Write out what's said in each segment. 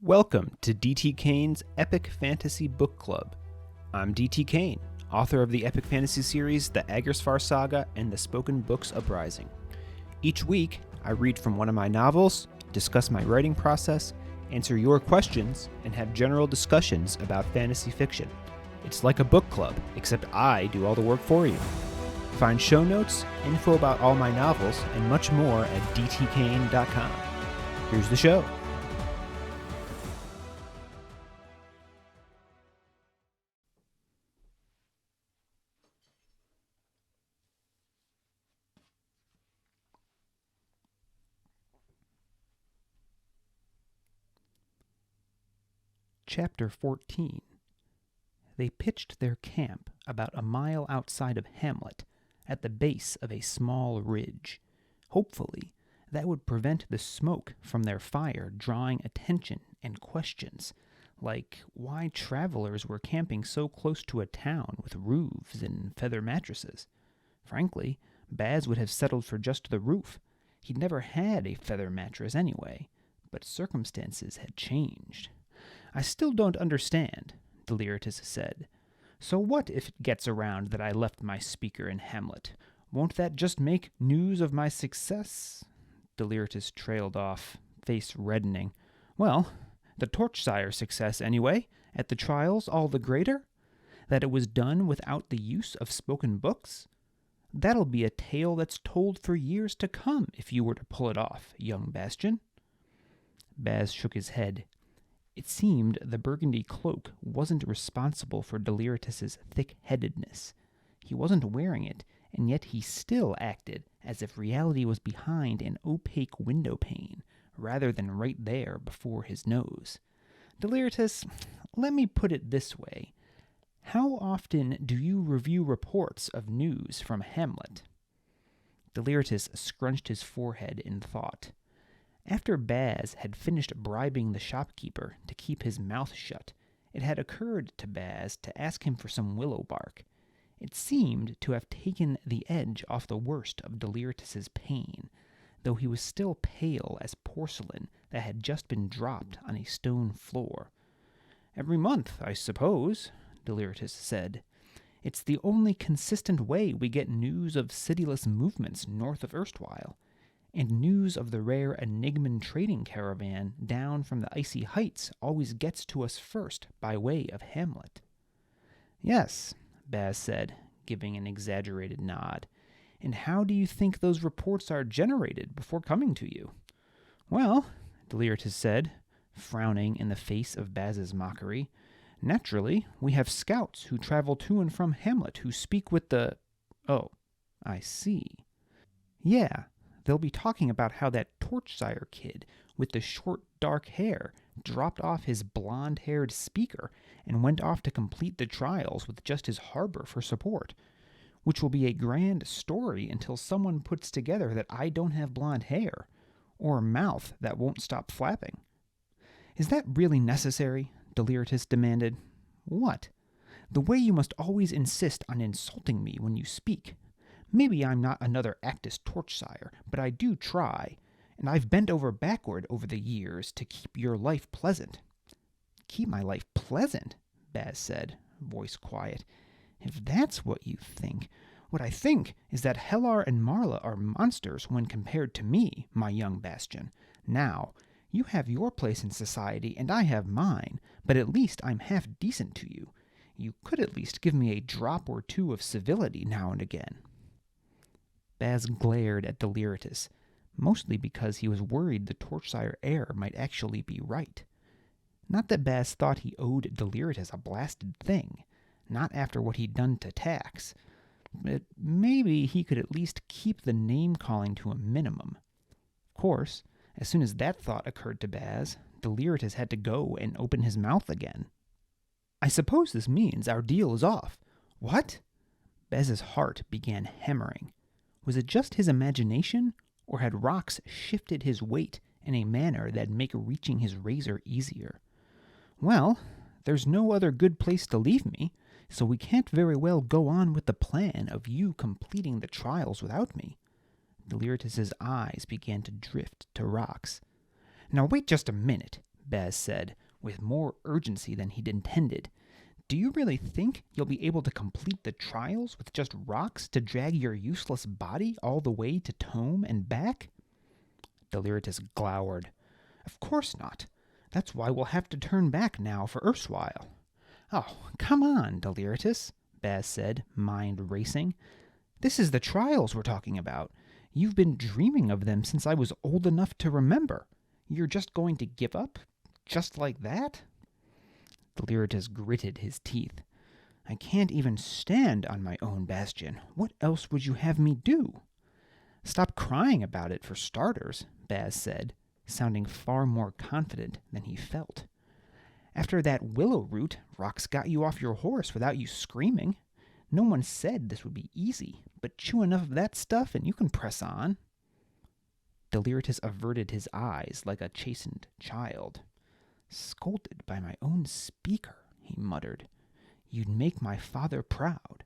Welcome to DT Kane's Epic Fantasy Book Club. I'm DT Kane, author of the epic fantasy series The Aggersfar Saga and the spoken books Uprising. Each week, I read from one of my novels, discuss my writing process, answer your questions, and have general discussions about fantasy fiction. It's like a book club, except I do all the work for you. Find show notes, info about all my novels, and much more at dtkane.com. Here's the show. Chapter 14. They pitched their camp about a mile outside of Hamlet, at the base of a small ridge. Hopefully, that would prevent the smoke from their fire drawing attention and questions, like why travelers were camping so close to a town with roofs and feather mattresses. Frankly, Baz would have settled for just the roof. He'd never had a feather mattress anyway, but circumstances had changed. "I still don't understand," Deliritous said. "So what if it gets around that I left my speaker in Hamlet? Won't that just make news of my success?" Deliritous trailed off, face reddening. "Well, the Torchsire success, anyway, at the trials all the greater? That it was done without the use of spoken books? That'll be a tale that's told for years to come if you were to pull it off, young Baztian." Baz shook his head. It seemed the burgundy cloak wasn't responsible for Deliritus's thick-headedness. He wasn't wearing it, and yet he still acted as if reality was behind an opaque window pane, rather than right there before his nose. "Deliritus, let me put it this way. How often do you review reports of news from Hamlet?" Deliritus scrunched his forehead in thought. After Baz had finished bribing the shopkeeper to keep his mouth shut, it had occurred to Baz to ask him for some willow bark. It seemed to have taken the edge off the worst of Deliritus's pain, though he was still pale as porcelain that had just been dropped on a stone floor. "Every month, I suppose," Deliritus said. "It's the only consistent way we get news of cityless movements north of Erstwhile. And news of the rare Enigman trading caravan down from the icy heights always gets to us first by way of Hamlet." "Yes," Baz said, giving an exaggerated nod. "And how do you think those reports are generated before coming to you?" "Well," Deliritus said, frowning in the face of Baz's mockery, "naturally, we have scouts who travel to and from Hamlet who speak with the—" "Oh, I see." "Yeah. They'll be talking about how that Torchsire kid with the short, dark hair dropped off his blonde-haired speaker and went off to complete the trials with just his Harbour for support, which will be a grand story until someone puts together that I don't have blonde hair, or a mouth that won't stop flapping." "Is that really necessary?" Deliritus demanded. "What? The way you must always insist on insulting me when you speak. Maybe I'm not another Acktus Torchsire, but I do try, and I've bent over backward over the years to keep your life pleasant." "Keep my life pleasant?" Baz said, voice quiet. "If that's what you think, what I think is that Hellar and Marla are monsters when compared to me, my young Baztian. Now, you have your place in society and I have mine, but at least I'm half decent to you. You could at least give me a drop or two of civility now and again." Baz glared at Deliritous, mostly because he was worried the Torchsire heir might actually be right. Not that Baz thought he owed Deliritous a blasted thing, not after what he'd done to Tax, but maybe he could at least keep the name-calling to a minimum. Of course, as soon as that thought occurred to Baz, Deliritous had to go and open his mouth again. "I suppose this means our deal is off." "What?" Baz's heart began hammering. Was it just his imagination, or had rocks shifted his weight in a manner that'd make reaching his razor easier? "Well, there's no other good place to leave me, so we can't very well go on with the plan of you completing the trials without me." Deliritus's eyes began to drift to rocks. "Now wait just a minute," Baz said, with more urgency than he'd intended. "Do you really think you'll be able to complete the trials with just rocks to drag your useless body all the way to Tome and back?" Deliritus glowered. "Of course not. That's why we'll have to turn back now for Erstwhile." "Oh, come on, Deliritus," Baz said, mind racing. "This is the trials we're talking about. You've been dreaming of them since I was old enough to remember. You're just going to give up? Just like that?" Deliritus gritted his teeth. "I can't even stand on my own, Baztian. What else would you have me do?" "Stop crying about it, for starters," Baz said, sounding far more confident than he felt. "After that willow root, Rox got you off your horse without you screaming. No one said this would be easy, but chew enough of that stuff and you can press on." Deliritus averted his eyes like a chastened child. "Scolded by my own speaker," he muttered. "You'd make my father proud."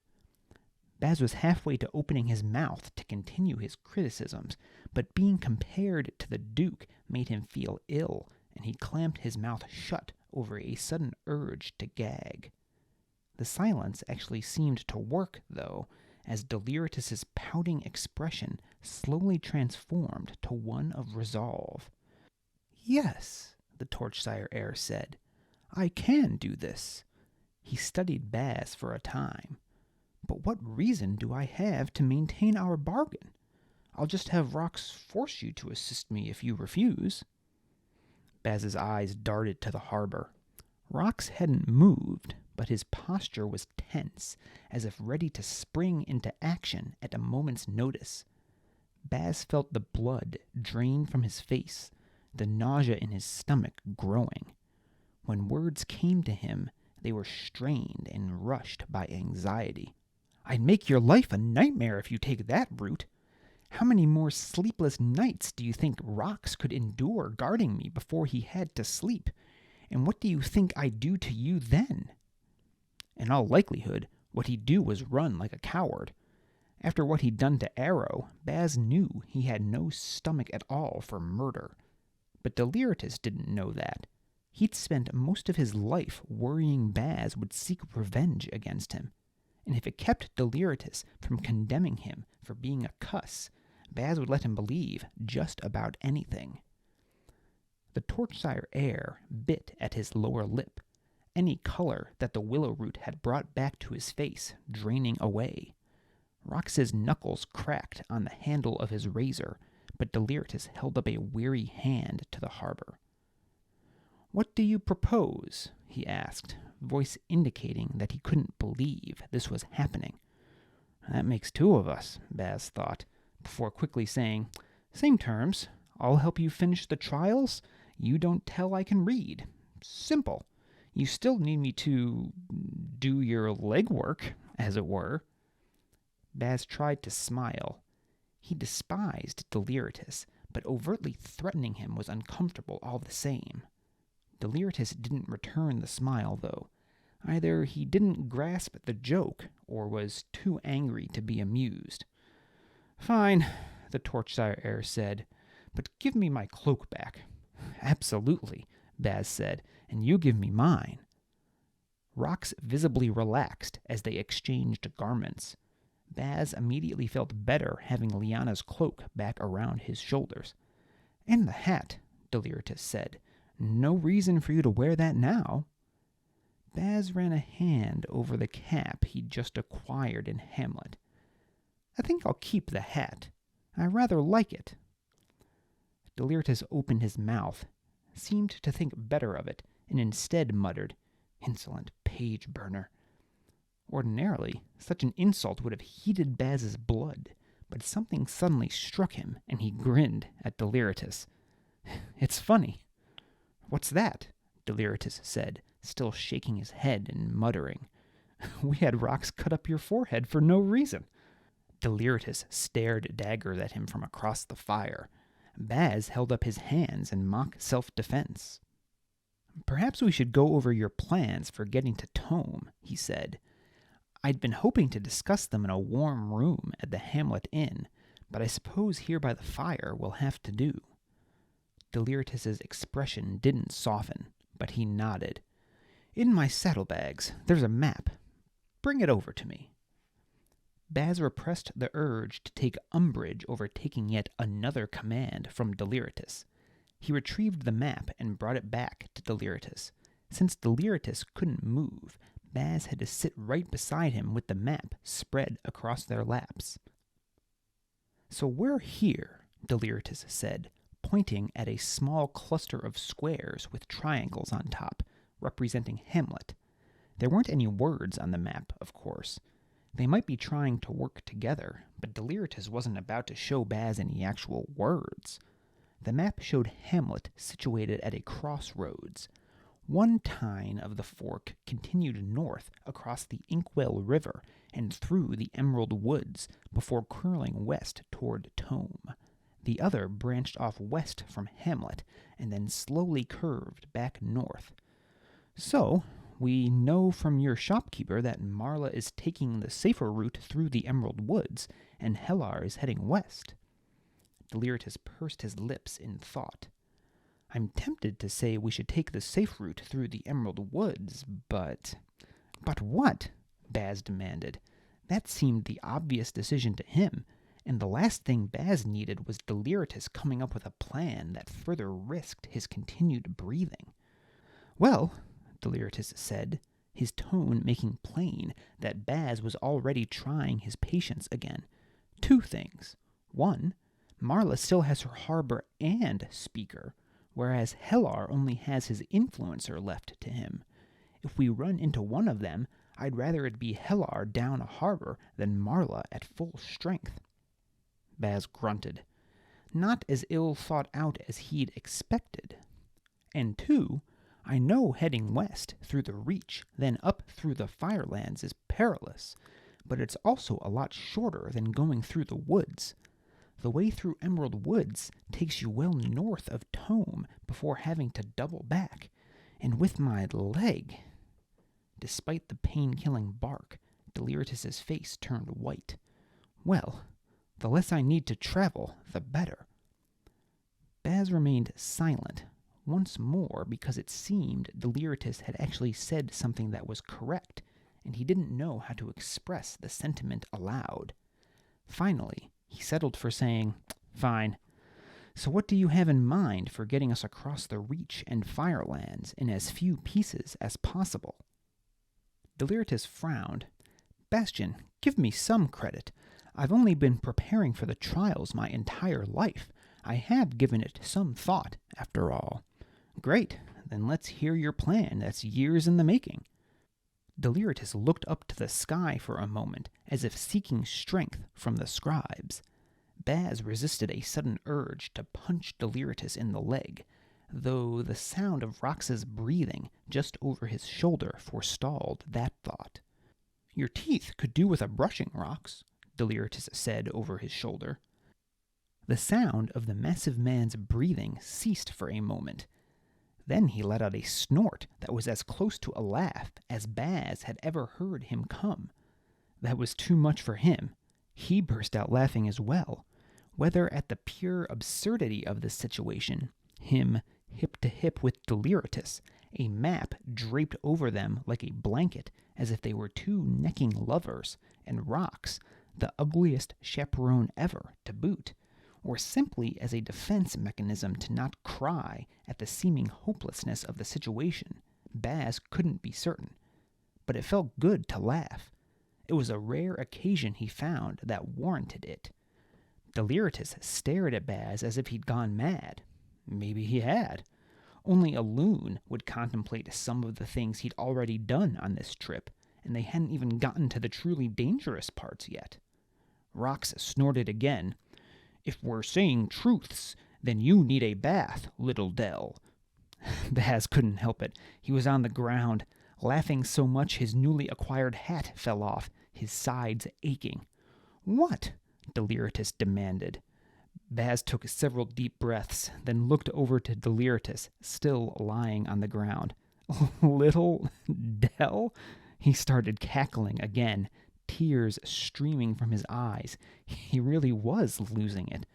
Baz was halfway to opening his mouth to continue his criticisms, but being compared to the Duke made him feel ill, and he clamped his mouth shut over a sudden urge to gag. The silence actually seemed to work, though, as Deliritus's pouting expression slowly transformed to one of resolve. "Yes," the Torchsire heir said, "I can do this." He studied Baz for a time. "But what reason do I have to maintain our bargain? I'll just have Rox force you to assist me if you refuse." Baz's eyes darted to the harbor. Rox hadn't moved, but his posture was tense, as if ready to spring into action at a moment's notice. Baz felt the blood drain from his face, the nausea in his stomach growing. When words came to him, they were strained and rushed by anxiety. "I'd make your life a nightmare if you take that route. How many more sleepless nights do you think Rox could endure guarding me before he had to sleep? And what do you think I'd do to you then?" In all likelihood, what he'd do was run like a coward. After what he'd done to Arrow, Baz knew he had no stomach at all for murder. But Deliritus didn't know that. He'd spent most of his life worrying Baz would seek revenge against him. And if it kept Deliritus from condemning him for being a cuss, Baz would let him believe just about anything. The Torchsire heir bit at his lower lip, any color that the willow root had brought back to his face draining away. Rox's knuckles cracked on the handle of his razor, but Deliritus held up a weary hand to the harbor. "What do you propose?" he asked, voice indicating that he couldn't believe this was happening. "That makes two of us," Baz thought, before quickly saying, "Same terms. I'll help you finish the trials. You don't tell I can read. Simple. You still need me to do your legwork, as it were." Baz tried to smile. He despised Deliritus, but overtly threatening him was uncomfortable all the same. Deliritus didn't return the smile, though. Either he didn't grasp the joke, or was too angry to be amused. "Fine," the Torchsire heir said, "but give me my cloak back." "Absolutely," Baz said, "and you give me mine." Rox visibly relaxed as they exchanged garments. Baz immediately felt better having Liana's cloak back around his shoulders. "And the hat," Deliritus said. "No reason for you to wear that now." Baz ran a hand over the cap he'd just acquired in Hamlet. "I think I'll keep the hat. I rather like it." Deliritus opened his mouth, seemed to think better of it, and instead muttered, "Insolent page-burner." Ordinarily, such an insult would have heated Baz's blood, but something suddenly struck him, and he grinned at Deliritus. "It's funny." "What's that?" Deliritus said, still shaking his head and muttering. "We had rocks cut up your forehead for no reason." Deliritus stared daggers at him from across the fire. Baz held up his hands in mock self-defense. "Perhaps we should go over your plans for getting to Tome," he said. "I'd been hoping to discuss them in a warm room at the Hamlet Inn, but I suppose here by the fire will have to do." Deliritus's expression didn't soften, but he nodded. "In my saddlebags, there's a map. Bring it over to me." Baz repressed the urge to take umbrage over taking yet another command from Deliritus. He retrieved the map and brought it back to Deliritus. Since Deliritous couldn't move, Baz had to sit right beside him with the map spread across their laps. "So we're here," Deliritus said, pointing at a small cluster of squares with triangles on top, representing Hamlet. There weren't any words on the map, of course. They might be trying to work together, but Deliritous wasn't about to show Baz any actual words. The map showed Hamlet situated at a crossroads. One tine of the fork continued north across the Inkwell River and through the Emerald Woods before curling west toward Tome. The other branched off west from Hamlet and then slowly curved back north. "So, we know from your shopkeeper that Marla is taking the safer route through the Emerald Woods, and Hellar is heading west." Deliritus pursed his lips in thought. "I'm tempted to say we should take the safe route through the Emerald Woods, but..." "But what?" Baz demanded. That seemed the obvious decision to him, and the last thing Baz needed was Deliritus coming up with a plan that further risked his continued breathing. "Well," Deliritus said, his tone making plain that Baz was already trying his patience again. "Two things. One, Marla still has her Harbour and Speaker, whereas Hellar only has his influencer left to him. If we run into one of them, I'd rather it be Hellar down a Harbour than Marla at full strength." Baz grunted. Not as ill thought out as he'd expected. "And two, I know heading west through the Reach, then up through the Firelands is perilous, but it's also a lot shorter than going through the woods. The way through Emerald Woods takes you well north of Tome before having to double back, and with my leg..." Despite the pain-killing bark, Deliritus's face turned white. "Well, the less I need to travel, the better." Baz remained silent, once more because it seemed Deliritus had actually said something that was correct, and he didn't know how to express the sentiment aloud. Finally, he settled for saying, "Fine. So what do you have in mind for getting us across the Reach and Firelands in as few pieces as possible?" Deliritus frowned. "Baztian, give me some credit. I've only been preparing for the trials my entire life. I have given it some thought, after all." "Great. Then let's hear your plan that's years in the making." Deliritus looked up to the sky for a moment, as if seeking strength from the scribes. Baz resisted a sudden urge to punch Deliritus in the leg, though the sound of Rox's breathing just over his shoulder forestalled that thought. "Your teeth could do with a brushing, Rox," Deliritus said over his shoulder. The sound of the massive man's breathing ceased for a moment. Then he let out a snort that was as close to a laugh as Baz had ever heard him come. That was too much for him. He burst out laughing as well, whether at the pure absurdity of the situation, him hip to hip with Deliritus, a map draped over them like a blanket as if they were two necking lovers, and Rox, the ugliest chaperone ever, to boot, or simply as a defense mechanism to not cry at the seeming hopelessness of the situation. Baz couldn't be certain, but it felt good to laugh. It was a rare occasion he found that warranted it. Deliritus stared at Baz as if he'd gone mad. Maybe he had. Only a loon would contemplate some of the things he'd already done on this trip, and they hadn't even gotten to the truly dangerous parts yet. Rox snorted again. "If we're saying truths, then you need a bath, little Dell." Baz couldn't help it. He was on the ground, laughing so much his newly acquired hat fell off, his sides aching. "What?" Deliritus demanded. Baz took several deep breaths, then looked over to Deliritus, still lying on the ground. "Little Dell?" He started cackling again, tears streaming from his eyes. He really was losing it.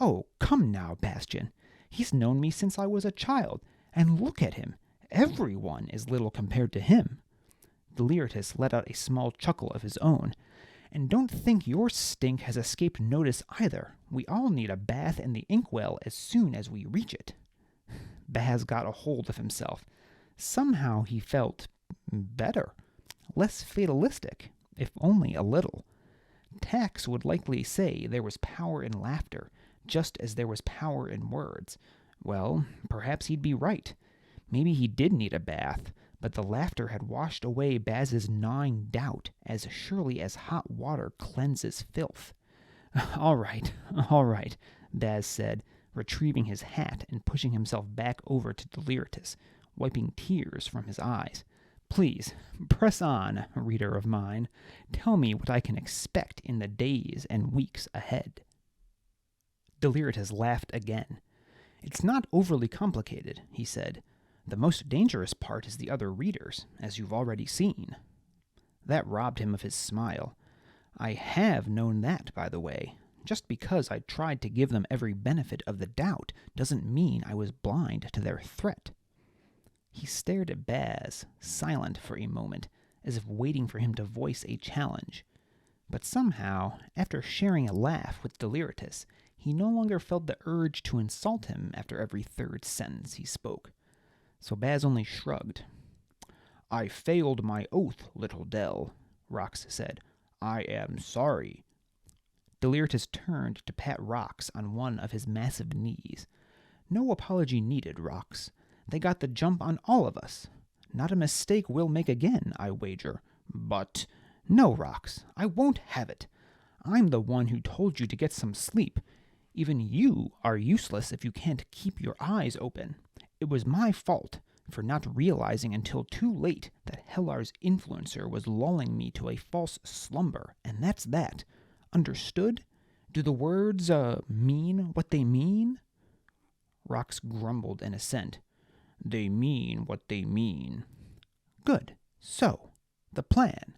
"Oh, come now, Baztian. He's known me since I was a child, and look at him. Everyone is little compared to him." Deliritous let out a small chuckle of his own. "And don't think your stink has escaped notice either. We all need a bath in the inkwell as soon as we reach it." Baz got a hold of himself. Somehow he felt better, less fatalistic, if only a little. Tax would likely say there was power in laughter, just as there was power in words. Well, perhaps he'd be right. Maybe he did need a bath, but the laughter had washed away Baz's gnawing doubt as surely as hot water cleanses filth. All right, Baz said, retrieving his hat and pushing himself back over to Deliritous, wiping tears from his eyes. "Please, press on, reader of mine. Tell me what I can expect in the days and weeks ahead." Deliritous laughed again. "It's not overly complicated," he said. "The most dangerous part is the other readers, as you've already seen." That robbed him of his smile. "I have known that, by the way. Just because I tried to give them every benefit of the doubt doesn't mean I was blind to their threat." He stared at Baz, silent for a moment, as if waiting for him to voice a challenge. But somehow, after sharing a laugh with Deliritous, he no longer felt the urge to insult him after every third sentence he spoke. So Baz only shrugged. "I failed my oath, little Del," Rox said. "I am sorry." Deliritous turned to pat Rox on one of his massive knees. "No apology needed, Rox. They got the jump on all of us. Not a mistake we'll make again, I wager. But no, Rox, I won't have it. I'm the one who told you to get some sleep. Even you are useless if you can't keep your eyes open. It was my fault for not realizing until too late that Hellar's influencer was lulling me to a false slumber, and that's that. Understood? Do the words, mean what they mean?" Rox grumbled in assent. "They mean what they mean." "Good. So, the plan.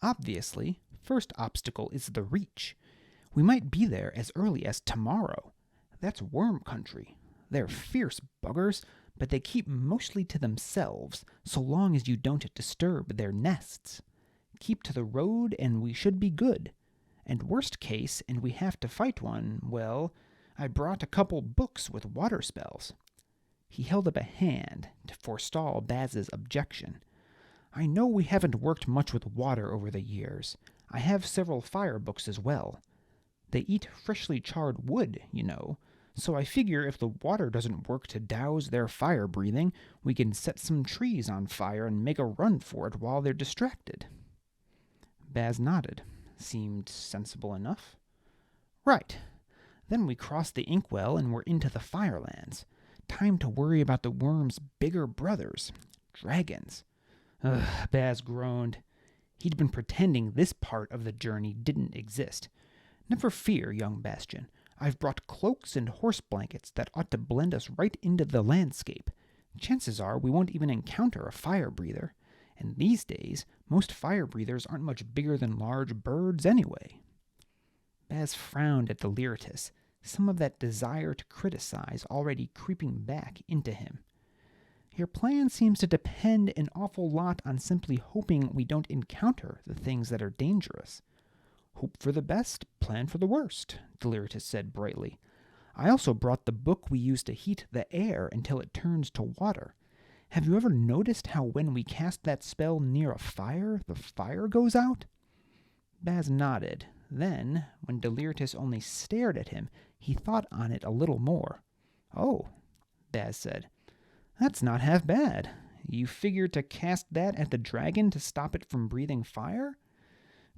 Obviously, first obstacle is the Reach. We might be there as early as tomorrow. That's worm country. They're fierce buggers, but they keep mostly to themselves, so long as you don't disturb their nests. Keep to the road and we should be good. And worst case, and we have to fight one, well, I brought a couple books with water spells." He held up a hand to forestall Baz's objection. "I know we haven't worked much with water over the years. I have several fire books as well. They eat freshly charred wood, you know, so I figure if the water doesn't work to douse their fire breathing, we can set some trees on fire and make a run for it while they're distracted." Baz nodded. Seemed sensible enough. "Right. Then we cross the inkwell and we're into the Firelands. Time to worry about the worm's bigger brothers, dragons." Ugh, Baz groaned. He'd been pretending this part of the journey didn't exist. "Never fear, young Baztian. I've brought cloaks and horse blankets that ought to blend us right into the landscape. Chances are we won't even encounter a fire breather. And these days, most fire breathers aren't much bigger than large birds anyway." Baz frowned at Deliritous, some of that desire to criticize already creeping back into him. "Your plan seems to depend an awful lot on simply hoping we don't encounter the things that are dangerous." "Hope for the best, plan for the worst," Deliritous said brightly. "I also brought the book we use to heat the air until it turns to water. Have you ever noticed how when we cast that spell near a fire, the fire goes out?" Baz nodded. Then, when Deliritous only stared at him, he thought on it a little more. "Oh," Baz said. "That's not half bad. You figure to cast that at the dragon to stop it from breathing fire?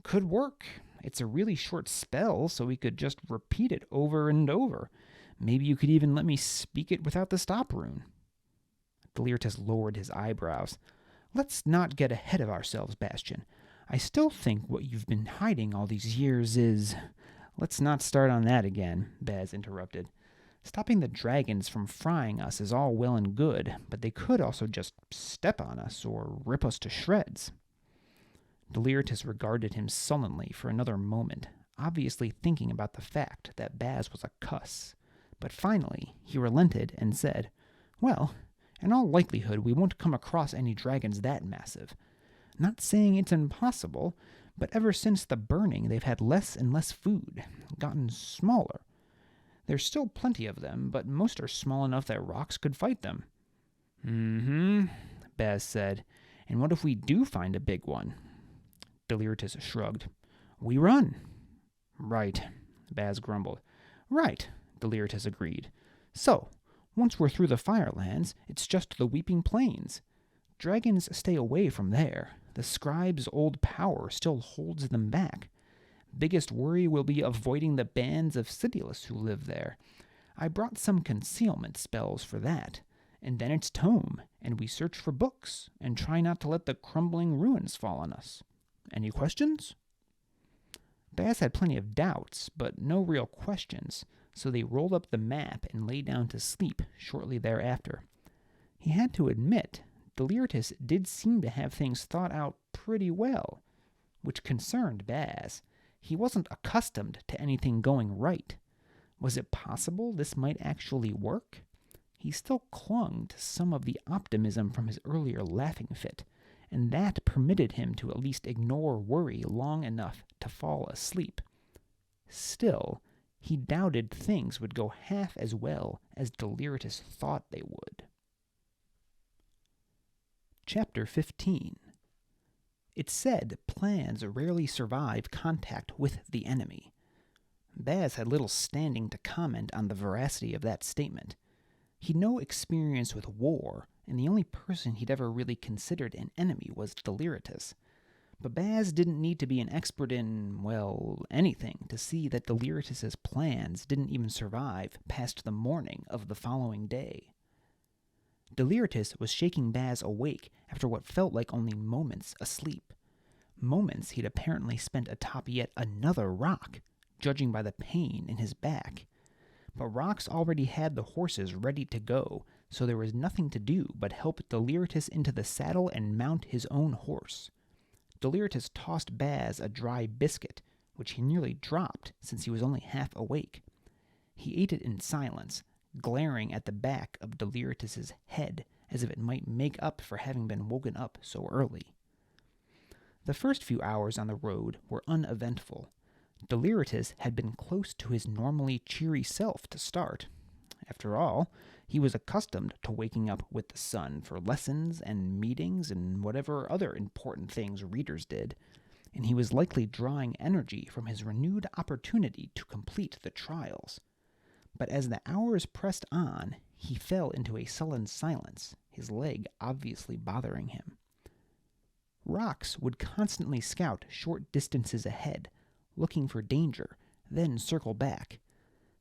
Could work. It's a really short spell, so we could just repeat it over and over. Maybe you could even let me speak it without the stop rune." Deliritous lowered his eyebrows. "Let's not get ahead of ourselves, Baztian. I still think what you've been hiding all these years is—" "Let's not start on that again," Baz interrupted. "Stopping the dragons from frying us is all well and good, but they could also just step on us or rip us to shreds." Deliritous regarded him sullenly for another moment, obviously thinking about the fact that Baz was a cuss. But finally he relented and said, "Well, in all likelihood we won't come across any dragons that massive. Not saying it's impossible, but ever since the burning they've had less and less food, gotten smaller. There's still plenty of them, but most are small enough that rocks could fight them." "Mm-hmm," Baz said. "And what if we do find a big one?" Deliritous shrugged. "We run." "Right," Baz grumbled. "Right," Deliritous agreed. "So, once we're through the Firelands, it's just the Weeping Plains. Dragons stay away from there. The scribe's old power still holds them back. Biggest worry will be avoiding the bands of Sidious who live there. I brought some concealment spells for that. And then it's tome, and we search for books, and try not to let the crumbling ruins fall on us. Any questions?" Baz had plenty of doubts, but no real questions, so they rolled up the map and lay down to sleep shortly thereafter. He had to admit, Deliritous did seem to have things thought out pretty well, which concerned Baz. He wasn't accustomed to anything going right. Was it possible this might actually work? He still clung to some of the optimism from his earlier laughing fit, and that permitted him to at least ignore worry long enough to fall asleep. Still, he doubted things would go half as well as Deliritous thought they would. Chapter 15. It's said plans rarely survive contact with the enemy. Baz had little standing to comment on the veracity of that statement. He'd no experience with war, and the only person he'd ever really considered an enemy was Deliritous. But Baz didn't need to be an expert in, well, anything to see that Deliritus's plans didn't even survive past the morning of the following day. Deliritous was shaking Baz awake after what felt like only moments asleep. Moments he'd apparently spent atop yet another rock, judging by the pain in his back. But Rox already had the horses ready to go, so there was nothing to do but help Deliritous into the saddle and mount his own horse. Deliritous tossed Baz a dry biscuit, which he nearly dropped since he was only half awake. He ate it in silence, glaring at the back of Deliritus's head as if it might make up for having been woken up so early. The first few hours on the road were uneventful. Deliritous had been close to his normally cheery self to start. After all, he was accustomed to waking up with the sun for lessons and meetings and whatever other important things readers did, and he was likely drawing energy from his renewed opportunity to complete the trials. But as the hours pressed on, he fell into a sullen silence, his leg obviously bothering him. Rox would constantly scout short distances ahead, looking for danger, then circle back.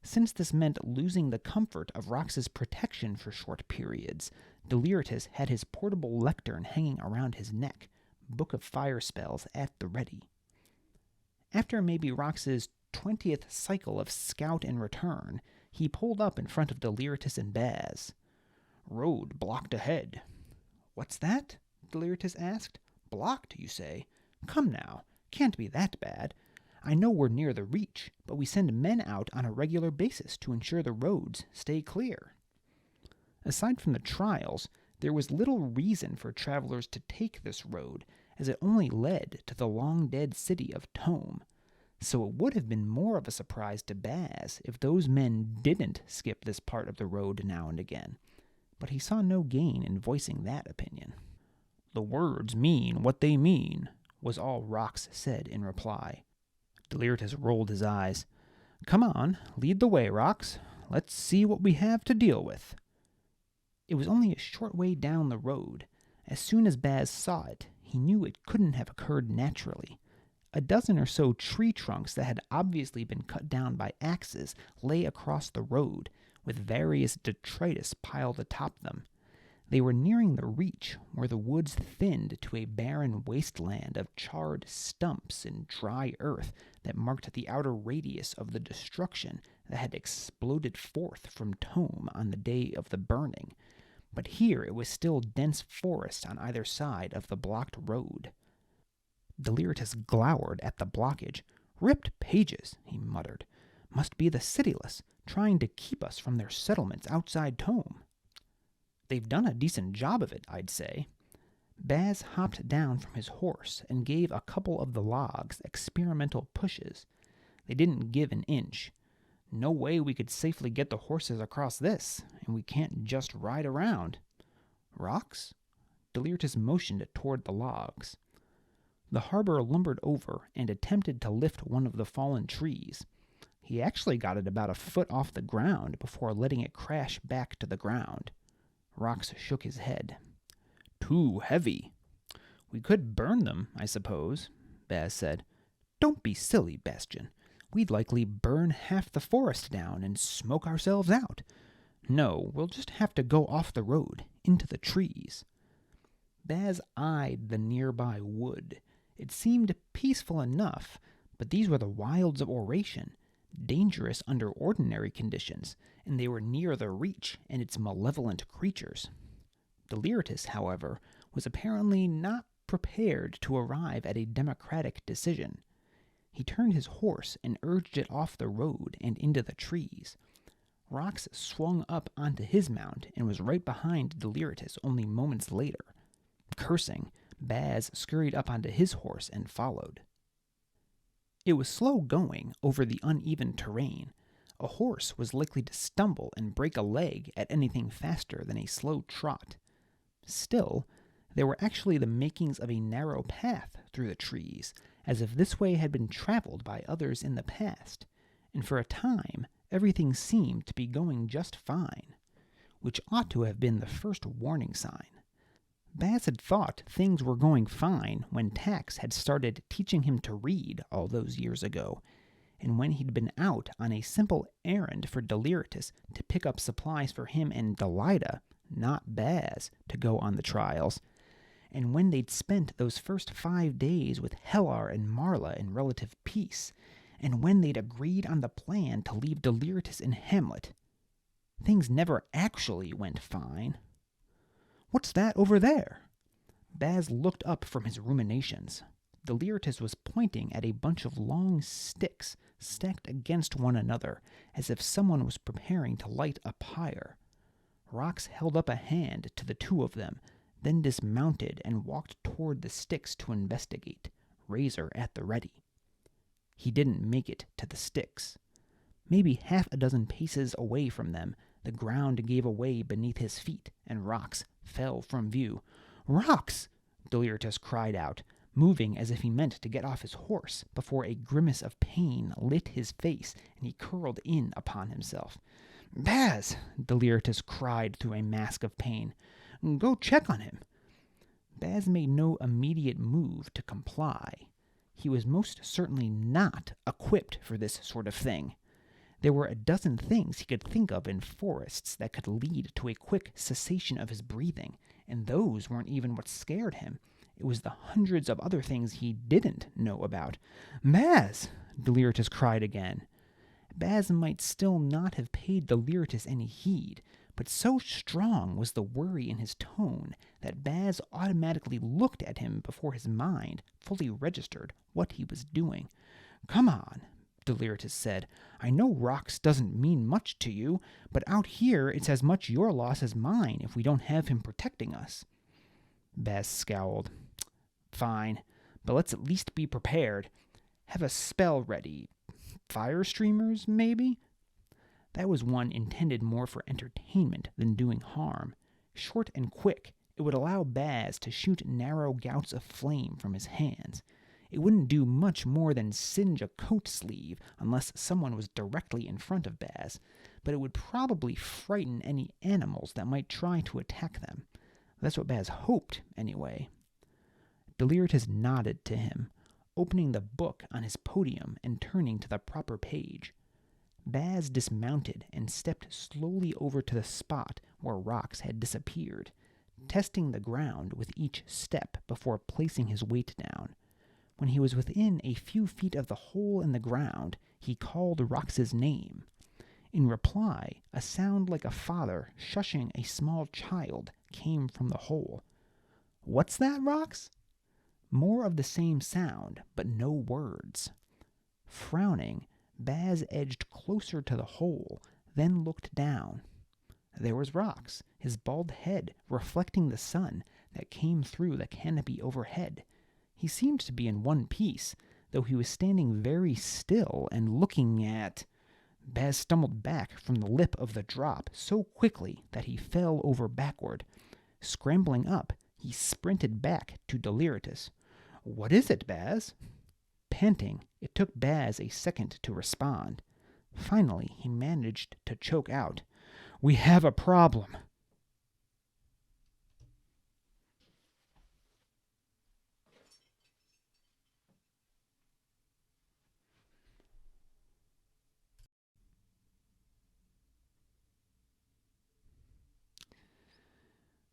Since this meant losing the comfort of Rox's protection for short periods, Deliritous had his portable lectern hanging around his neck, Book of Fire spells at the ready. After maybe Rox's 20th cycle of scout and return, he pulled up in front of Deliritous and Baz. "Road blocked ahead." "What's that?" Deliritous asked. "Blocked, you say? Come now, can't be that bad. I know we're near the Reach, but we send men out on a regular basis to ensure the roads stay clear." Aside from the trials, there was little reason for travelers to take this road, as it only led to the long-dead city of Tome. So it would have been more of a surprise to Baz if those men didn't skip this part of the road now and again. But he saw no gain in voicing that opinion. "The words mean what they mean," was all Rox said in reply. Deliritous rolled his eyes. "Come on, lead the way, Rox. Let's see what we have to deal with." It was only a short way down the road. As soon as Baz saw it, he knew it couldn't have occurred naturally. A dozen or so tree trunks that had obviously been cut down by axes lay across the road, with various detritus piled atop them. They were nearing the Reach, where the woods thinned to a barren wasteland of charred stumps and dry earth that marked the outer radius of the destruction that had exploded forth from Tome on the day of the burning. But here it was still dense forest on either side of the blocked road. Deliritous glowered at the blockage. "Ripped pages," he muttered. Must be the cityless, trying to keep us from their settlements outside Tome. They've done a decent job of it, I'd say. Baz hopped down from his horse and gave a couple of the logs experimental pushes. They didn't give an inch. No way we could safely get the horses across this, and we can't just ride around. Rocks? Deliritous motioned toward the logs. The Harbour lumbered over and attempted to lift one of the fallen trees. He actually got it about a foot off the ground before letting it crash back to the ground. Rox shook his head. Too heavy. We could burn them, I suppose, Baz said. Don't be silly, Baztian. We'd likely burn half the forest down and smoke ourselves out. No, we'll just have to go off the road, into the trees. Baz eyed the nearby wood. It seemed peaceful enough, but these were the wilds of Oration, dangerous under ordinary conditions, and they were near the Reach and its malevolent creatures. Deliritous, however, was apparently not prepared to arrive at a democratic decision. He turned his horse and urged it off the road and into the trees. Rox swung up onto his mount and was right behind Deliritous only moments later. Cursing, Baz scurried up onto his horse and followed. It was slow going over the uneven terrain. A horse was likely to stumble and break a leg at anything faster than a slow trot. Still, there were actually the makings of a narrow path through the trees, as if this way had been traveled by others in the past, and for a time everything seemed to be going just fine, which ought to have been the first warning sign. Baz had thought things were going fine when Tax had started teaching him to read all those years ago, and when he'd been out on a simple errand for Deliritous to pick up supplies for him and Delida, not Baz, to go on the trials, and when they'd spent those first 5 days with Hellar and Marla in relative peace, and when they'd agreed on the plan to leave Deliritous in Hamlet. Things never actually went fine. What's that over there? Baz looked up from his ruminations. Deliritous was pointing at a bunch of long sticks stacked against one another, as if someone was preparing to light a pyre. Rox held up a hand to the two of them, then dismounted and walked toward the sticks to investigate, razor at the ready. He didn't make it to the sticks. Maybe half a dozen paces away from them, the ground gave away beneath his feet, and Rox fell from view. Rox! Deliritous cried out, moving as if he meant to get off his horse, before a grimace of pain lit his face, and he curled in upon himself. Baz! Deliritous cried through a mask of pain. Go check on him. Baz made no immediate move to comply. He was most certainly not equipped for this sort of thing. There were a dozen things he could think of in forests that could lead to a quick cessation of his breathing, and those weren't even what scared him. It was the hundreds of other things he didn't know about. Baz! Deliritous cried again. Baz might still not have paid Deliritous any heed, but so strong was the worry in his tone that Baz automatically looked at him before his mind fully registered what he was doing. Come on, Deliritous said. I know Rox doesn't mean much to you, but out here it's as much your loss as mine if we don't have him protecting us. Baz scowled. Fine, but let's at least be prepared. Have a spell ready. Fire streamers, maybe? That was one intended more for entertainment than doing harm. Short and quick, it would allow Baz to shoot narrow gouts of flame from his hands. It wouldn't do much more than singe a coat sleeve unless someone was directly in front of Baz, but it would probably frighten any animals that might try to attack them. That's what Baz hoped, anyway. Deliritous nodded to him, opening the book on his podium and turning to the proper page. Baz dismounted and stepped slowly over to the spot where Rox had disappeared, testing the ground with each step before placing his weight down. When he was within a few feet of the hole in the ground, he called Rox's name. In reply, a sound like a father shushing a small child came from the hole. What's that, Rox? More of the same sound, but no words. Frowning, Baz edged closer to the hole, then looked down. There was Rox, his bald head reflecting the sun that came through the canopy overhead. He seemed to be in one piece, though he was standing very still and looking at... Baz stumbled back from the lip of the drop so quickly that he fell over backward. Scrambling up, he sprinted back to Deliritous. "What is it, Baz?" Panting, it took Baz a second to respond. Finally, he managed to choke out, "We have a problem."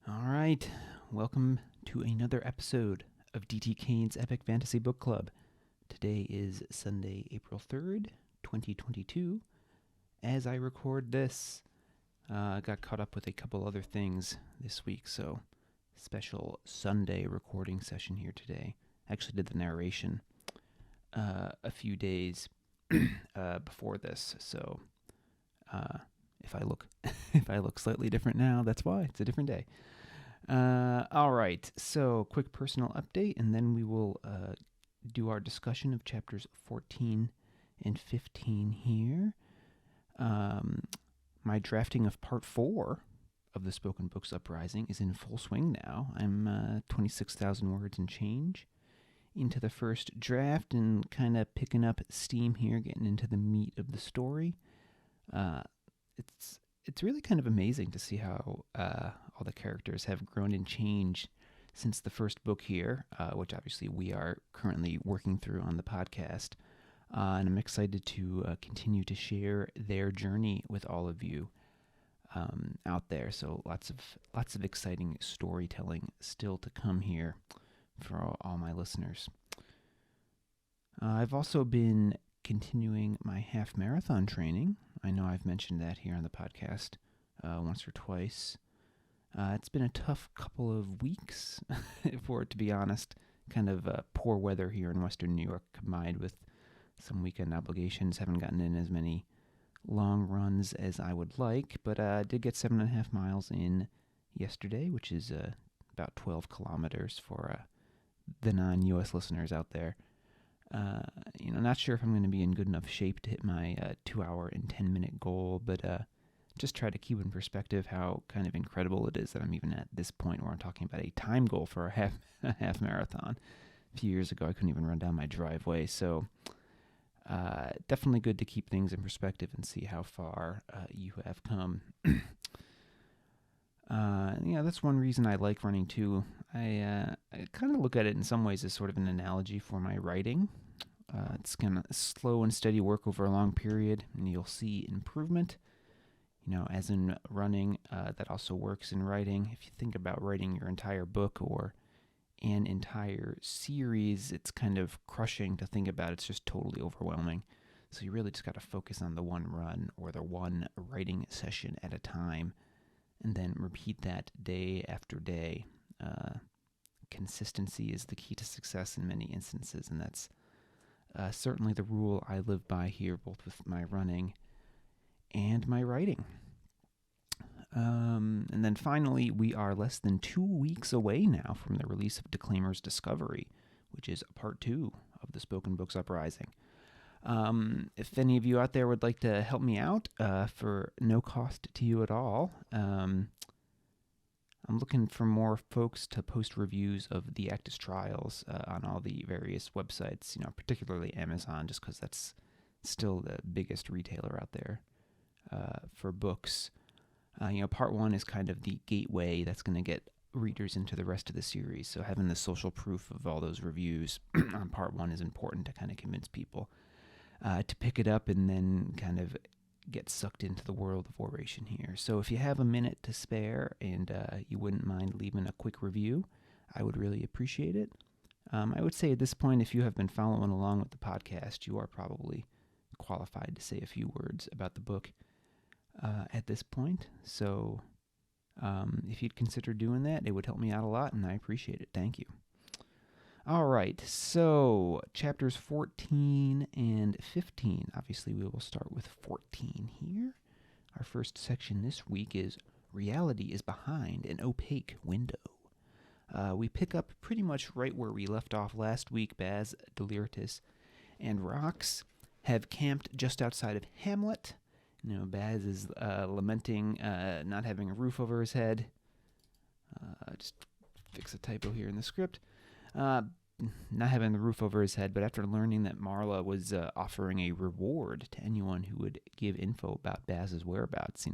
All right, welcome to another episode of DT Kane's Epic Fantasy Book Club. Today is Sunday, April 3rd, 2022. As I record this, I got caught up with a couple other things this week, so special Sunday recording session here today. I actually did the narration a few days before this, so if I look slightly different now, that's why. It's a different day. All right, so quick personal update, and then we will do our discussion of chapters 14 and 15 here. My drafting of part 4 of the Spoken Books Uprising is in full swing now. I'm 26,000 words and change into the first draft and kind of picking up steam here, getting into the meat of the story. It's really kind of amazing to see how all the characters have grown and changed since the first book here, which obviously we are currently working through on the podcast. And I'm excited to continue to share their journey with all of you out there. So lots of exciting storytelling still to come here for all my listeners. I've also been continuing my half marathon training. I know I've mentioned that here on the podcast once or twice. It's been a tough couple of weeks, for it to be honest. Kind of poor weather here in Western New York combined with some weekend obligations. Haven't gotten in as many long runs as I would like, but I did get 7.5 miles in yesterday, which is about 12 kilometers for the non-U.S. listeners out there. Not sure if I'm going to be in good enough shape to hit my 2 hour and 10-minute goal, but just try to keep in perspective how kind of incredible it is that I'm even at this point where I'm talking about a time goal for a half marathon. A few years ago, I couldn't even run down my driveway, so definitely good to keep things in perspective and see how far you have come. That's one reason I like running too. I kind of look at it in some ways as sort of an analogy for my writing. It's kind of slow and steady work over a long period, and you'll see improvement. As in running, that also works in writing. If you think about writing your entire book or an entire series, it's kind of crushing to think about. It's just totally overwhelming. So you really just got to focus on the one run or the one writing session at a time, and then repeat that day after day. Consistency is the key to success in many instances, and that's certainly the rule I live by here, both with my running and my writing. And then finally, we are less than 2 weeks away now from the release of Declaimer's Discovery, which is part 2 of the Spoken Books Uprising. If any of you out there would like to help me out for no cost to you at all, I'm looking for more folks to post reviews of the Acktus Trials on all the various websites, particularly Amazon, just because that's still the biggest retailer out there for books. Part 1 is kind of the gateway that's going to get readers into the rest of the series. So having the social proof of all those reviews on part 1 is important to kind of convince people to pick it up and then kind of get sucked into the world of oration here. So if you have a minute to spare and you wouldn't mind leaving a quick review, I would really appreciate it. I would say at this point, if you have been following along with the podcast, you are probably qualified to say a few words about the book at this point. So if you'd consider doing that, it would help me out a lot, and I appreciate it. Thank you. All right, so chapters 14 and 15. Obviously, we will start with 14 here. Our first section this week is Reality is Behind an Opaque Window. We pick up pretty much right where we left off last week. Baz, Deliritous, and Rox have camped just outside of Hamlet. Baz is lamenting not having a roof over his head. Just fix a typo here in the script. Not having the roof over his head, but after learning that Marla was offering a reward to anyone who would give info about Baz's whereabouts,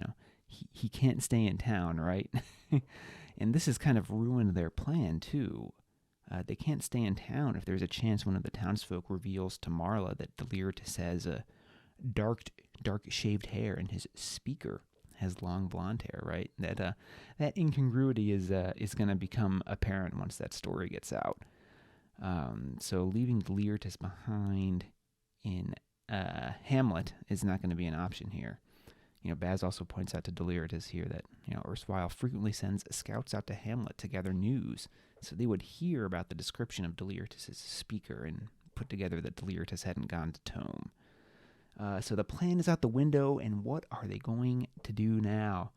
he can't stay in town, right? And this has kind of ruined their plan, too. They can't stay in town if there's a chance one of the townsfolk reveals to Marla that Deliritous has a dark shaved hair and his speaker has long blonde hair, right? That incongruity is going to become apparent once that story gets out. So leaving Deliritous behind in Hamlet is not going to be an option here. Baz also points out to Deliritous here that, erstwhile frequently sends scouts out to Hamlet to gather news, so they would hear about the description of Deliritous' speaker and put together that Deliritous hadn't gone to Tome. So the plan is out the window, and what are they going to do now?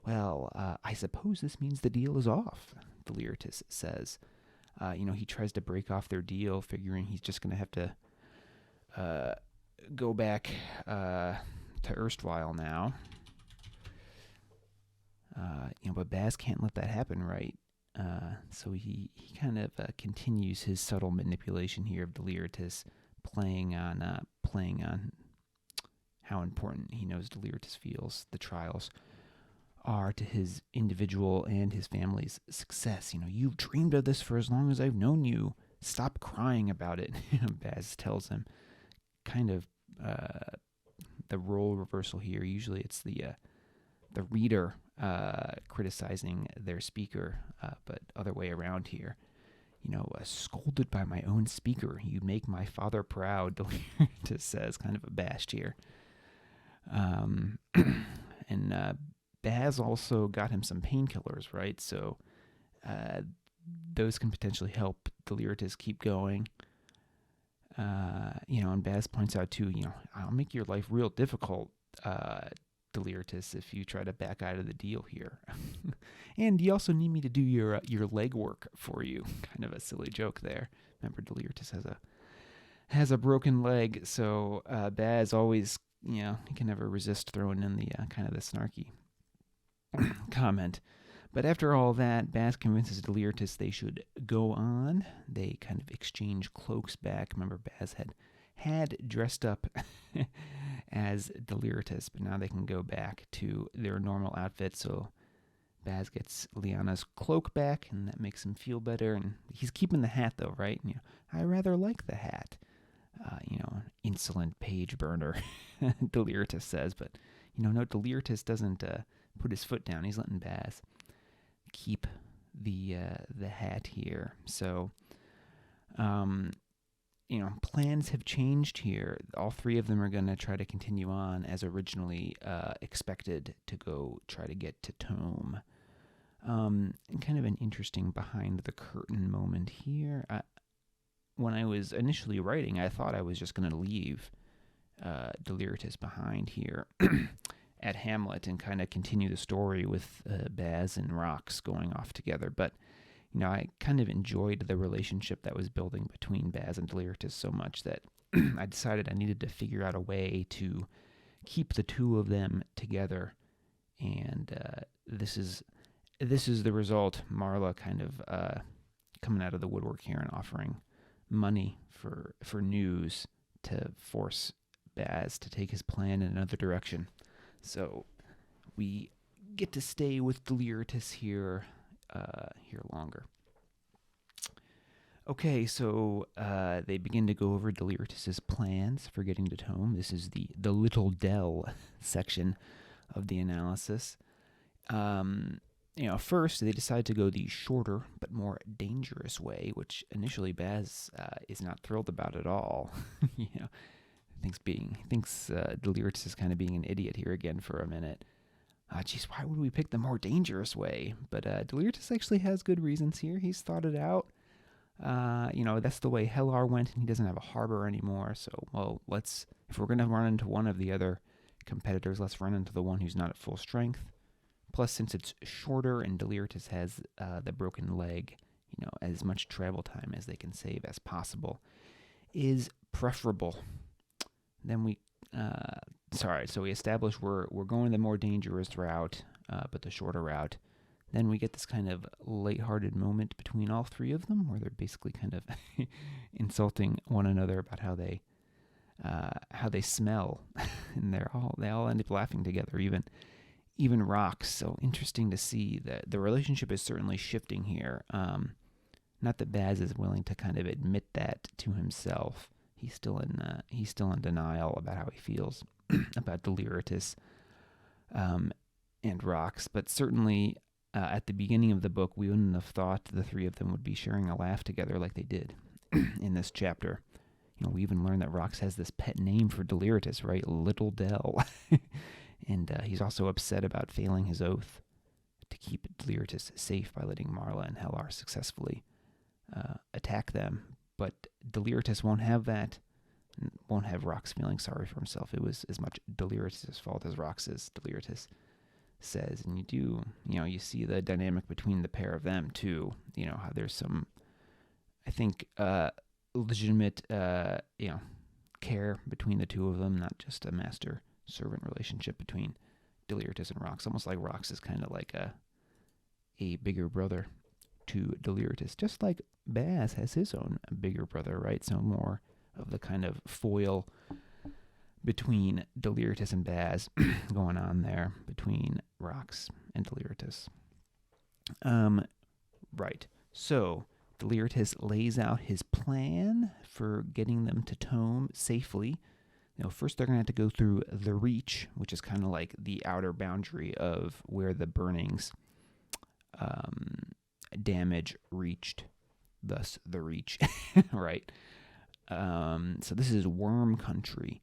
Well, I suppose this means the deal is off, Deliritous says. He tries to break off their deal, figuring he's just going to have to go back to erstwhile now. But Baz can't let that happen, right? So he kind of continues his subtle manipulation here of Deliritous, playing on how important he knows Deliritous feels the trials are to his individual and his family's success. You've dreamed of this for as long as I've known you. Stop crying about it, Baz tells him. Kind of the role reversal here. Usually it's the reader criticizing their speaker, but other way around here. Scolded by my own speaker, you make my father proud, Deliritous says, kind of abashed here. And Baz also got him some painkillers, right? So those can potentially help Deliritous keep going. And Baz points out too, I'll make your life real difficult, Deliritous, if you try to back out of the deal here. And you also need me to do your legwork for you. Kind of a silly joke there. Remember, Deliritous has a broken leg, so Baz always, he can never resist throwing in the kind of the snarky comment. But after all that, Baz convinces Deliritous they should go on. They kind of exchange cloaks back. Remember, Baz had dressed up as Deliritous, but now they can go back to their normal outfit. So Baz gets Lyanna's cloak back, and that makes him feel better. And he's keeping the hat, though, right? I rather like the hat. Insolent page burner, Deliritous says. But, no, Deliritous doesn't put his foot down. He's letting Baz keep the hat here. So, plans have changed here. All three of them are going to try to continue on as originally expected to go try to get to Tome. And kind of an interesting behind the curtain moment here. When I was initially writing, I thought I was just going to leave Deliritous behind here at Hamlet and kind of continue the story with Baz and Rox going off together. But, I kind of enjoyed the relationship that was building between Baz and Deliritous so much that I decided I needed to figure out a way to keep the two of them together. And this is the result. Marla kind of coming out of the woodwork here and offering money for news to force Baz to take his plan in another direction. So we get to stay with Deliritous here longer. Okay, so they begin to go over Deliritous' plans for getting to Tome. This is the Little Dell section of the analysis. First they decide to go the shorter but more dangerous way, which initially Baz is not thrilled about at all. Thinks Deliritous is kind of being an idiot here again for a minute. Why would we pick the more dangerous way? But Deliritous actually has good reasons here. He's thought it out. That's the way Hellar went, and he doesn't have a harbor anymore. So, well, if we're going to run into one of the other competitors, let's run into the one who's not at full strength. Plus, since it's shorter and Deliritous has the broken leg, as much travel time as they can save as possible is preferable. Then so we establish we're going the more dangerous route, but the shorter route. Then we get this kind of lighthearted moment between all three of them, where they're basically kind of insulting one another about how they smell, and they all end up laughing together, even Rox. So interesting to see that the relationship is certainly shifting here. Not that Baz is willing to kind of admit that to himself. He's still in denial about how he feels about Deliritous and Rox, but certainly. At the beginning of the book, we wouldn't have thought the three of them would be sharing a laugh together like they did in this chapter. We even learned that Rox has this pet name for Deliritous, right? Little Dell. And he's also upset about failing his oath to keep Deliritous safe by letting Marla and Hellar successfully attack them. But Deliritous won't have that. Won't have Rox feeling sorry for himself. It was as much Deliritous' fault as Rox's. Deliritous says, and you see the dynamic between the pair of them too. How there's some, I think, legitimate, care between the two of them, not just a master-servant relationship between Deliritous and Rox. Almost like Rox is kind of like a bigger brother to Deliritous, just like Baz has his own bigger brother, right? So more of the kind of foil between Deliritous and Baz going on there, between Rox and Deliritous. Right. So Deliritous lays out his plan for getting them to Tome safely. First they're going to have to go through the Reach, which is kind of like the outer boundary of where the burnings damage reached, thus the Reach, right? So this is worm country.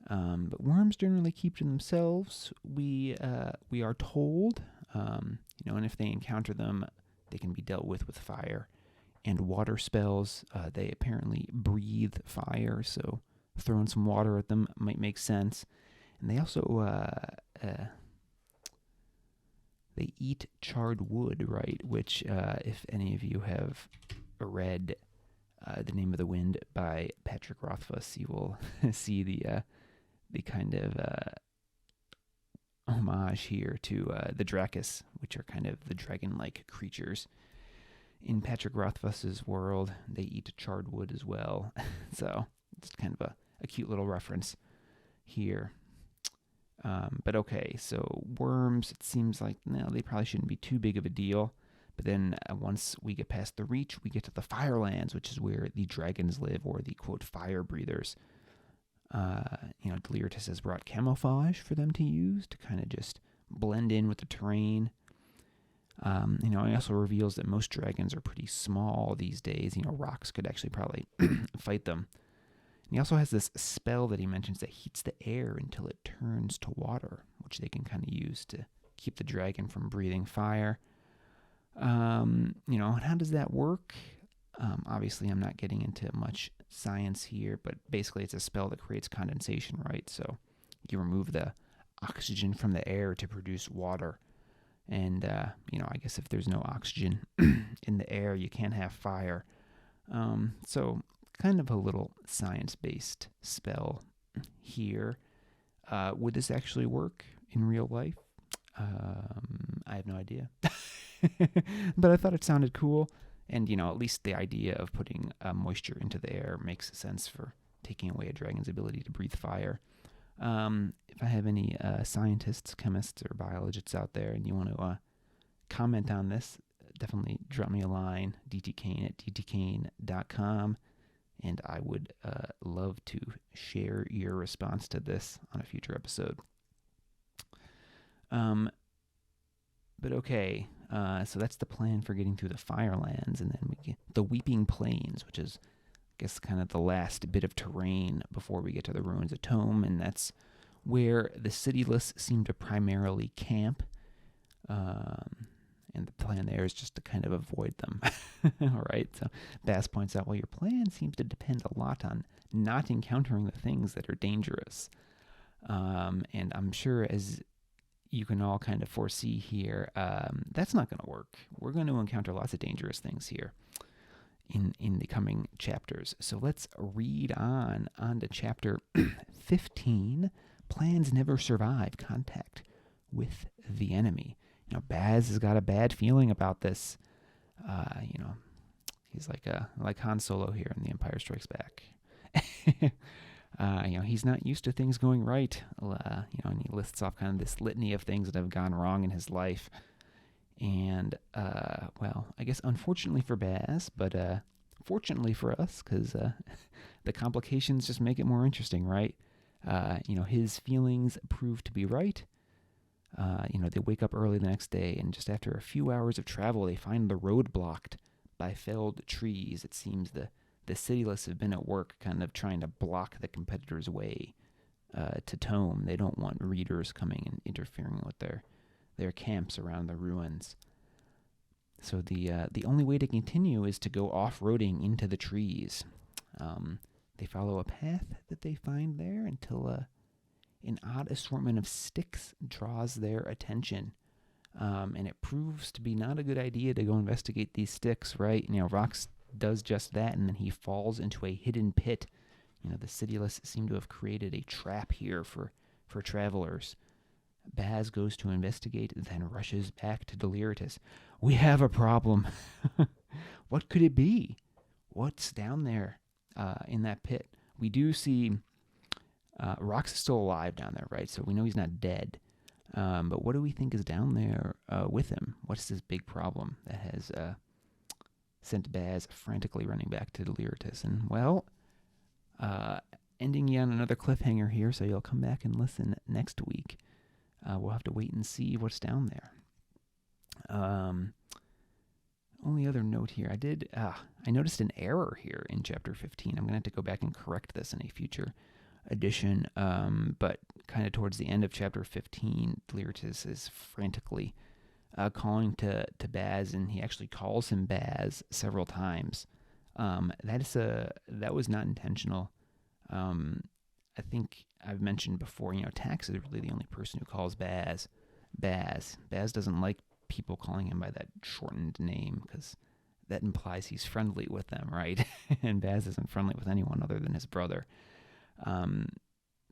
But worms generally keep to themselves, we are told, and if they encounter them, they can be dealt with fire and water spells. They apparently breathe fire, so throwing some water at them might make sense. And they also, they eat charred wood, right? Which, if any of you have read The Name of the Wind by Patrick Rothfuss, you will see the kind of homage here to the Dracus, which are kind of the dragon-like creatures. In Patrick Rothfuss's world, they eat charred wood as well. So it's kind of a cute little reference here. But okay, so worms, it seems like, they probably shouldn't be too big of a deal. But then once we get past the Reach, we get to the Firelands, which is where the dragons live, or the, quote, fire breathers. Deliritous has brought camouflage for them to use to kind of just blend in with the terrain. He also reveals that most dragons are pretty small these days. Rox could actually probably fight them. And he also has this spell that he mentions that heats the air until it turns to water, which they can kind of use to keep the dragon from breathing fire. And how does that work? Obviously, I'm not getting into much science here, but basically it's a spell that creates condensation, right? So you remove the oxygen from the air to produce water. And, I guess if there's no oxygen in the air, you can't have fire. So kind of a little science-based spell here. Would this actually work in real life? I have no idea. But I thought it sounded cool. And, at least the idea of putting moisture into the air makes sense for taking away a dragon's ability to breathe fire. If I have any scientists, chemists, or biologists out there and you want to comment on this, definitely drop me a line, dtkane@dtkane.com, and I would love to share your response to this on a future episode. But okay, so that's the plan for getting through the Firelands, and then we get the Weeping Plains, which is, I guess, kind of the last bit of terrain before we get to the ruins of Tome, and that's where the cityless seem to primarily camp. And the plan there is just to kind of avoid them. All right, so Baz points out, well, your plan seems to depend a lot on not encountering the things that are dangerous. And I'm sure, as you can all kind of foresee here, that's not going to work. We're going to encounter lots of dangerous things here in the coming chapters. So let's read on to chapter 15. Plans never survive contact with the enemy. Baz has got a bad feeling about this. He's like Han Solo here in The Empire Strikes Back. He's not used to things going right. And he lists off kind of this litany of things that have gone wrong in his life. And, I guess unfortunately for Baz, but fortunately for us, because the complications just make it more interesting, right? His feelings prove to be right. They wake up early the next day, and just after a few hours of travel, they find the road blocked by felled trees. It seems the cityless have been at work kind of trying to block the competitors' way to Tome. They don't want readers coming and interfering with their camps around the ruins. So the only way to continue is to go off-roading into the trees. They follow a path that they find there until an odd assortment of sticks draws their attention. And it proves to be not a good idea to go investigate these sticks, right? Rox does just that, and then he falls into a hidden pit. The cityless seem to have created a trap here for travelers. Baz goes to investigate, then rushes back to Deliritous. We have a problem. What could it be? What's down there in that pit? We do see Rox is still alive down there, right? So we know he's not dead. But what do we think is down there with him? What's this big problem that has sent Baz frantically running back to Deliritous? And, ending you on another cliffhanger here, so you'll come back and listen next week. We'll have to wait and see what's down there. Only other note here, I noticed an error here in chapter 15. I'm going to have to go back and correct this in a future edition, but kind of towards the end of chapter 15, Deliritous is frantically calling to Baz, and he actually calls him Baz several times. That was not intentional. I think I've mentioned before, Tax is really the only person who calls Baz Baz. Baz doesn't like people calling him by that shortened name because that implies he's friendly with them, right? And Baz isn't friendly with anyone other than his brother.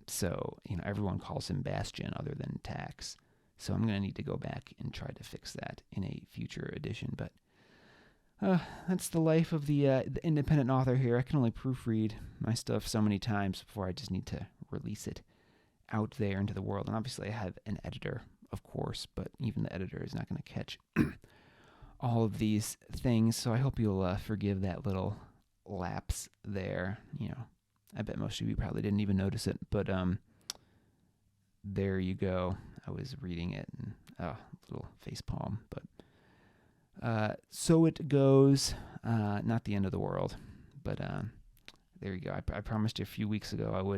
So everyone calls him Baztian other than Tax. So I'm going to need to go back and try to fix that in a future edition. But that's the life of the independent author here. I can only proofread my stuff so many times before I just need to release it out there into the world. And obviously I have an editor, of course, but even the editor is not going to catch all of these things. So I hope you'll forgive that little lapse there. I bet most of you probably didn't even notice it, but there you go. I was reading it, and little facepalm, but so it goes. Not the end of the world, but there you go. I promised you a few weeks ago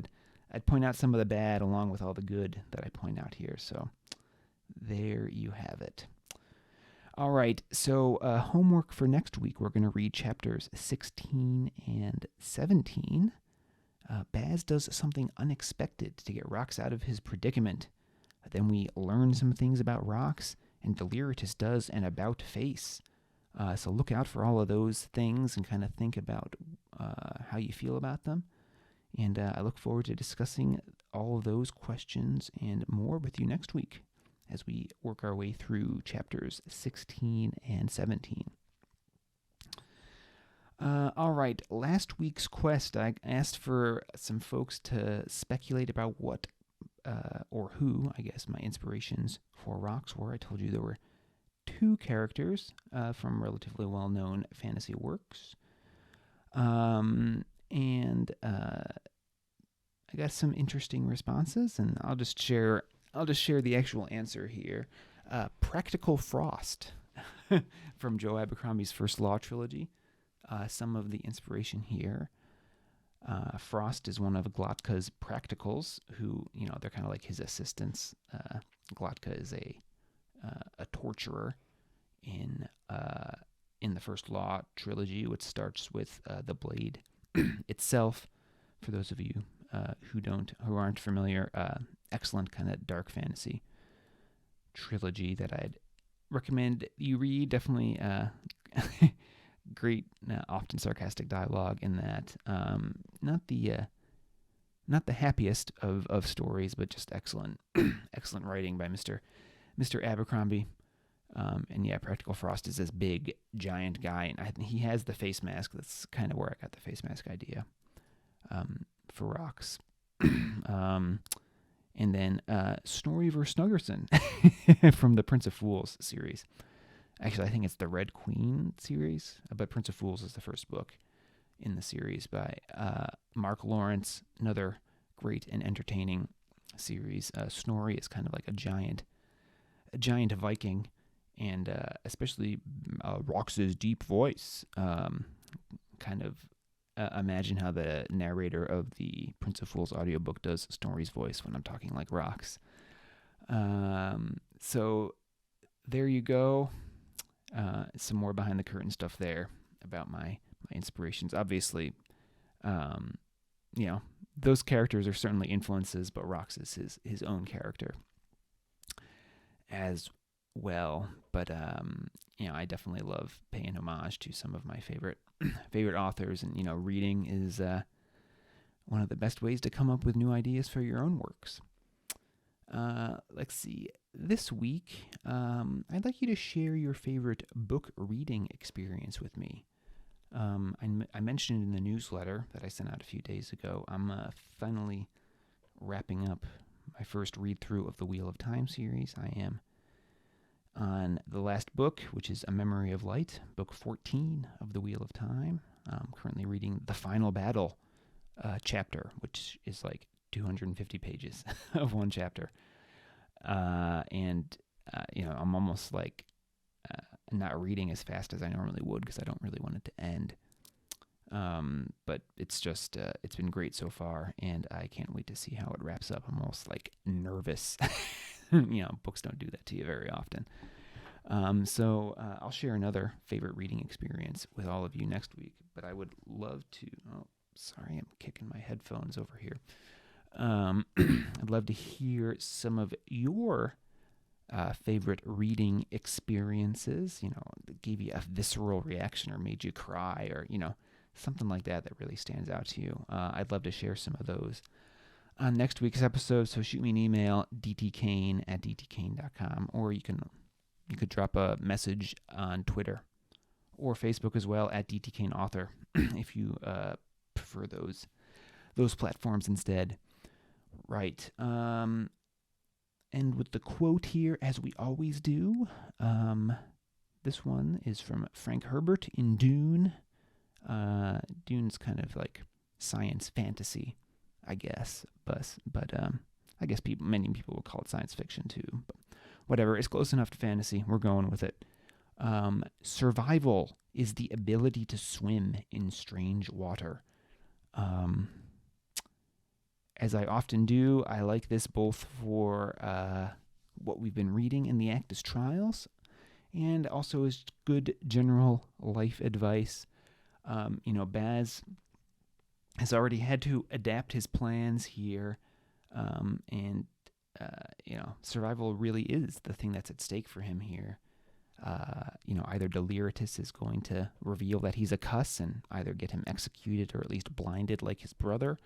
I'd point out some of the bad along with all the good that I point out here. So there you have it. All right, so homework for next week, we're going to read chapters 16 and 17. Baz does something unexpected to get Rox out of his predicament. Then we learn some things about Rox, and Deliritous does an about-face. So look out for all of those things and kind of think about how you feel about them. And I look forward to discussing all of those questions and more with you next week as we work our way through chapters 16 and 17. All right, last week's quest, I asked for some folks to speculate about what or who, I guess, my inspirations for Rox were. I told you there were two characters from relatively well-known fantasy works. And I got some interesting responses, and I'll just share the actual answer here. Practical Frost from Joe Abercrombie's First Law trilogy. Some of the inspiration here. Frost is one of Glotka's practicals, who, they're kind of like his assistants. Glotka is a torturer, in the First Law trilogy, which starts with the blade itself. For those of you who aren't familiar, excellent kind of dark fantasy trilogy that I'd recommend you read. Definitely great, often sarcastic dialogue in that. Not the happiest of stories, but just excellent excellent writing by Mr. Abercrombie. And yeah, Practical Frost is this big, giant guy, and he has the face mask. That's kind of where I got the face mask idea for rocks. And then Snorri Snuggerson from the Prince of Fools series. Actually, I think it's the Red Queen series, but Prince of Fools is the first book in the series by Mark Lawrence. Another great and entertaining series. Snorri is kind of like a giant Viking, and especially Rox's deep voice. Kind of imagine how the narrator of the Prince of Fools audiobook does Snorri's voice when I'm talking like Rox. So there you go. Some more behind the curtain stuff there about my inspirations. Obviously, those characters are certainly influences, but Rox is his own character as well. But I definitely love paying homage to some of my favorite authors, and reading is one of the best ways to come up with new ideas for your own works. Let's see. This week, I'd like you to share your favorite book reading experience with me. I mentioned in the newsletter that I sent out a few days ago, I'm finally wrapping up my first read-through of the Wheel of Time series. I am on the last book, which is A Memory of Light, book 14 of the Wheel of Time. I'm currently reading the Final Battle chapter, which is like 250 pages of one chapter. I'm almost like not reading as fast as I normally would because I don't really want it to end. But it's just, it's been great so far, and I can't wait to see how it wraps up. I'm almost like nervous. Books don't do that to you very often. So I'll share another favorite reading experience with all of you next week, but I would love to, sorry, I'm kicking my headphones over here. I'd love to hear some of your favorite reading experiences, that gave you a visceral reaction or made you cry or, something like that really stands out to you. I'd love to share some of those on next week's episode, so shoot me an email, dtkane@dtkane.com, or you could drop a message on Twitter or Facebook as well at dtkaneauthor if you prefer those platforms instead. Right. And with the quote here, as we always do, this one is from Frank Herbert in Dune. Dune's kind of like science fantasy, I guess, but I guess many people will call it science fiction too. But whatever, it's close enough to fantasy. We're going with it. Survival is the ability to swim in strange water. As I often do, I like this both for what we've been reading in the Acktus Trials, and also as good general life advice. Baz has already had to adapt his plans here, and survival really is the thing that's at stake for him here. Either Deliritous is going to reveal that he's a cuss and either get him executed or at least blinded like his brother.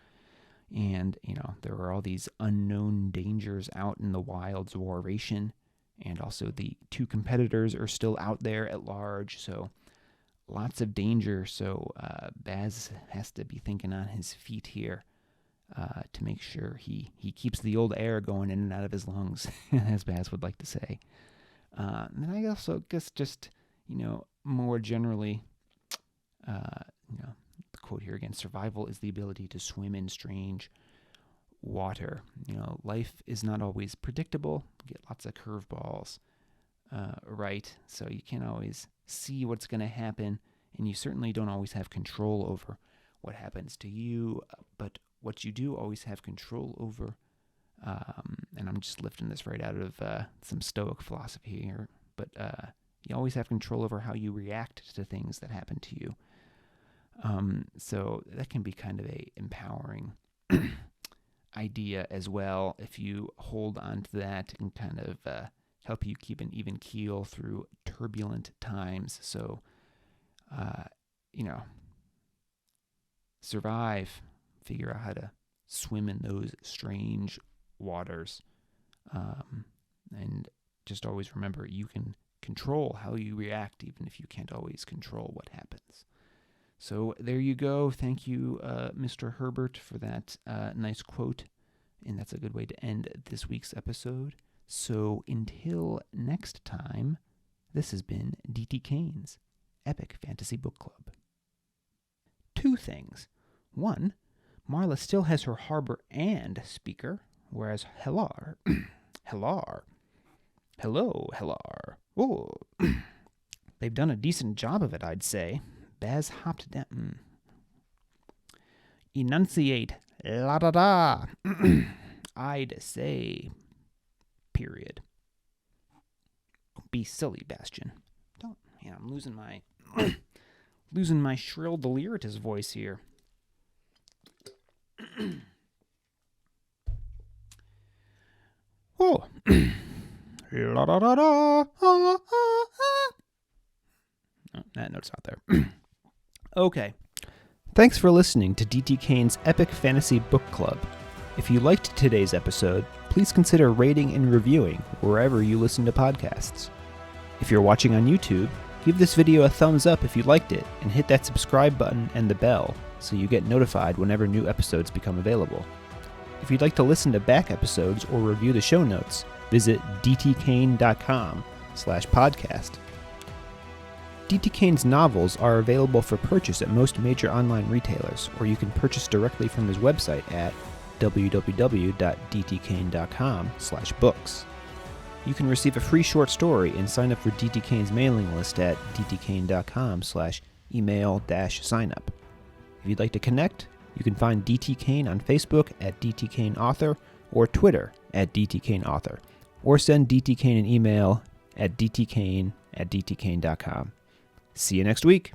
And, there are all these unknown dangers out in the wilds of Oration, and also the two competitors are still out there at large, so lots of danger. So Baz has to be thinking on his feet here to make sure he keeps the old air going in and out of his lungs, as Baz would like to say. And then I also guess just, more generally, the quote here again, survival is the ability to swim in strange water. Life is not always predictable. You get lots of curveballs, right? So you can't always see what's going to happen, and you certainly don't always have control over what happens to you, but what you do always have control over, and I'm just lifting this right out of some Stoic philosophy here, but You always have control over how you react to things that happen to you. So that can be kind of a empowering idea as well. If you hold on to that and kind of help you keep an even keel through turbulent times. So, survive, figure out how to swim in those strange waters. And just always remember, you can control how you react, even if you can't always control what happens. So there you go. Thank you, Mr. Herbert, for that nice quote. And that's a good way to end this week's episode. So until next time, this has been D.T. Kane's Epic Fantasy Book Club. 2 things. 1, Marla still has her Harbour and speaker, whereas Hellar, oh, they've done a decent job of it, I'd say. Baz hopped down. Enunciate, la-da-da, I'd say, period. Don't be silly, Baztian. I'm losing my, shrill Deliritous voice here. Oh. La-da-da-da. Oh, that note's not there. Okay. Thanks for listening to D.T. Kane's Epic Fantasy Book Club. If you liked today's episode, please consider rating and reviewing wherever you listen to podcasts. If you're watching on YouTube, give this video a thumbs up if you liked it, and hit that subscribe button and the bell so you get notified whenever new episodes become available. If you'd like to listen to back episodes or review the show notes, visit dtkane.com/podcast. D.T. Kane's novels are available for purchase at most major online retailers, or you can purchase directly from his website at www.dtkane.com/books. You can receive a free short story and sign up for D.T. Kane's mailing list at dtkane.com/email-signup. If you'd like to connect, you can find D.T. Kane on Facebook at D.T. Kane Author or Twitter at D.T. Kane Author, or send D.T. Kane an email at dtkane@dtkane.com. See you next week.